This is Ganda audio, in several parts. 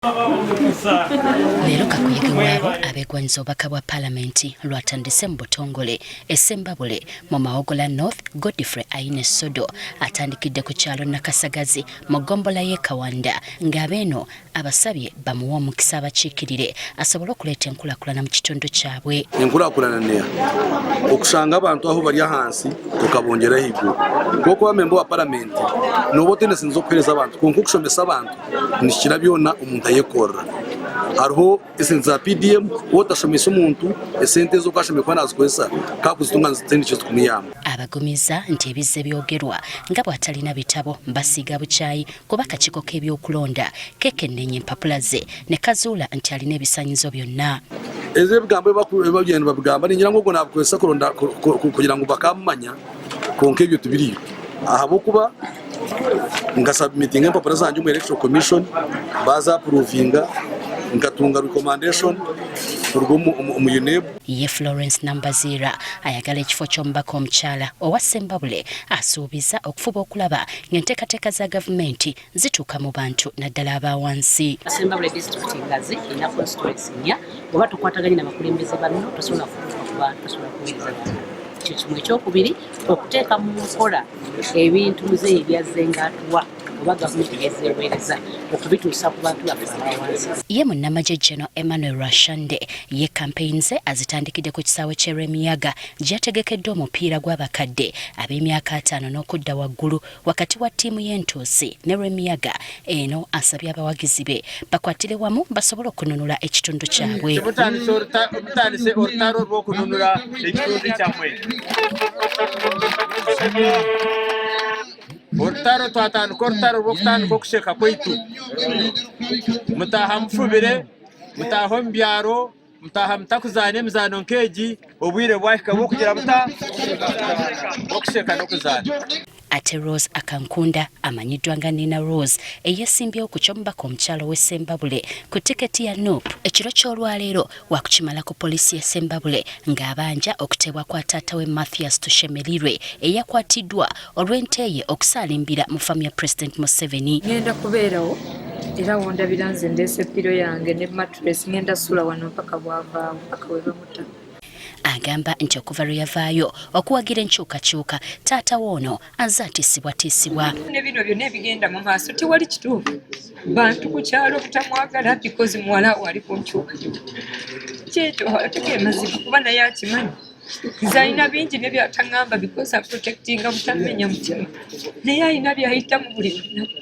Leero kakuyege waabo abegwanyiza obubaka bwa Paalamenti lwatandise mu Butongole Essembabule mu Mawogola North. Godfrey Aine Sodo atandikidde ku kyalo Nakasagazi mu Gombola y'e Kawanda ng'abeeno abasabye bamuwa omukisa abakiikirire asobole okuleeta enkulaakulana mu kitundu kyabwe. Enkulaakulana neya okusanga abantu aho bali ahansi tukabongeraho iguru kuko bamemba wa Paalamenti n'oba otenesinza okuheereza abantu konka okushomesa abantu nikira byona omuntu ayekorra hariho esente za PDM wotashomesa omuntu esente z'okashomekwa nazikozesa kakuzitunga nzitende kyo tukumuyamba. Abagumiza nti ebizze byogerwa nga bw'atalina bitabo mbasiiga bukyayi kuba akakiiko k'ebyokulonda kekennenya empapula ze ne kazuula nti alina ebisaanyizo byonna. Ezo ebigambo bagenda babigamba ningira ngo ogwo nabukozesa kulonda kugira ngu bakamumanya konka ebyo tubiriyo ahabwokuba nga submitting empapula zanje mu Electoral Commission baza approvinga ngatunga recommendation kurgo mu UNEB. Ye Florence Nambazira ayagala ekifo ky'omubaka omukyala owa Ssembabule asuubiza okufuba okulaba ng'enteekateeka za gavumenti zituuka mu bantu naddala abawansi. Ssembabule district ngazi ina constituency nya oba tukwataganye n'abakulembeze banno tosobola kufuuka ku bantu tosobola kuweereza bantu. Ekyo kimu ekyokubiri okuteeka mu nkola ebintu ze ebyazze ng'atuwa oba gavumenti byezeeweereza okubituusa ku bantu baffe abawansi. Ye munnamagye General Emmanuel Rashande ye campaign ze azitandikidde ku kisaawe ky'e Rwemiyaga gy'ategekedde omupiira gw'abakadde ab'emyaka 5 n'okudda waggulu wakati wa ttiimu y'Entuusi ne Rwemiyaga. Eno asabye abawagizi be bakwatire wamu basobole okununula ekitundu kyabwe. Mutandise olutalo lw'okununula ekitundu kyammwe. Olutalo twatandika olutalo lw'okutandika okusheka kwaitu. Mutaha mufubire mutaha mu byaro mutaha mutakuzaana emizaano nk'egi obwire bwahika bw'okugira okusheka n'okuzaana. Ate Rose Akankunda amanyiddwa nga Nina Rose eyeesimbyewo ku ky'omubaka omukyalo w'e Ssembabule ku tiketi ya NUP. Ekiro ky'olwaleero wakukimala ku poliisi y'e Ssembabule ng'abanja okuteebwa kwa taata we Mathias Tushemerirwe eyakwatiddwa olw'enteeye okusaalimbira mu faamu ya President Museveni. Ngenda kubeerawo era wondabira nze ndeese piro yange ne mattress ngenda sula wano mpaka bwavaawo mpaka we bamutta. Agamba nti okuva lwe yavaayo okuwagira enkyukakyuka taata woono azaatisibwatisibwa. Ne bino byonna ebigenda mu maaso tewali kituufu bantu ku kyalo butamwagala because muwala wali ku nkyukakyuka kyekyo tekee mazima kuba naye akimanyi nze alina bingi ne byataŋŋamba because aprotectinga butamenya mutima naye alina byayita mu buli lunaku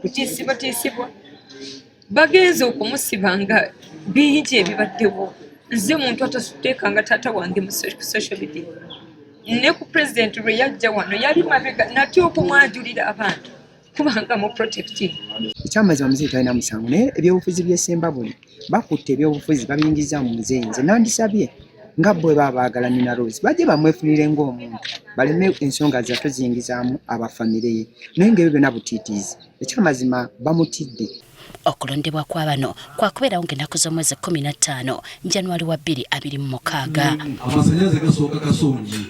kutiisibwatiisibwa bagenze okumusiba nga bingi ebibaddewo. Nze muntu atasuteekanga taata wange mu social media ne ku president lwe yajja wano yali mabega natya okumwajulira abantu kubanga mu protecting. Ekyamazima muzeeyi talina musango naye ebyobufuzi by'e Ssembabule bakutte ebyobufuzi babiyingiza mu muzeeyi. Nze nandisabye nga bwe babaagala Nina Rose bajje bamwefunire ng'omuntu baleme ensonga zatto ziyingizaamu abafamire ye naye ng'ebyo byonna butiitiizi. Ekyamazima bamutidde. Okulondebwa kwa bano kwakubeerawo ng'ennaku z'omwezi 15 January wa 2026. Amasannyalaze gasooka kasongi